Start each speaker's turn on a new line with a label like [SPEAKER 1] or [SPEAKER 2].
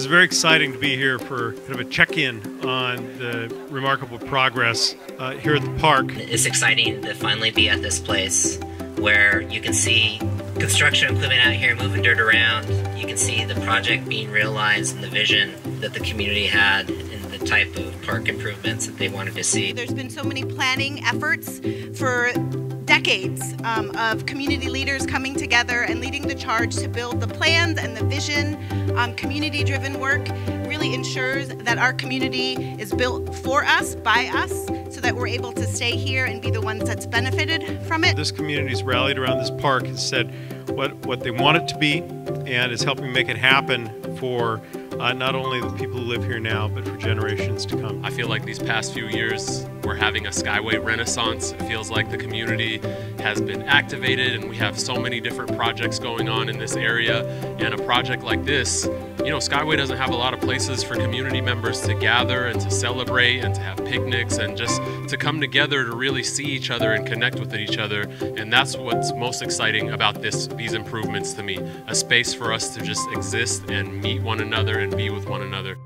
[SPEAKER 1] It's very exciting to be here for kind of a check-in on the remarkable progress here at the park.
[SPEAKER 2] It's exciting to finally be at this place where you can see construction equipment out here moving dirt around. You can see the project being realized and the vision that the community had and the type of park improvements that they wanted to see.
[SPEAKER 3] There's been so many planning efforts for decades of community leaders coming together and leading the charge to build the plans and the vision. Community-driven work really ensures that our community is built for us, by us, so that we're able to stay here and be the ones that's benefited from it.
[SPEAKER 1] This community's rallied around this park and said what they want it to be, and is helping make it happen for not only the people who live here now, but for generations to come.
[SPEAKER 4] I feel like these past few years, we're having a Skyway renaissance. It feels like the community has been activated and we have so many different projects going on in this area. And a project like this, you know, Skyway doesn't have a lot of places for community members to gather and to celebrate and to have picnics and just to come together to really see each other and connect with each other. And that's what's most exciting about these improvements to me. A space for us to just exist and meet one another and be with one another.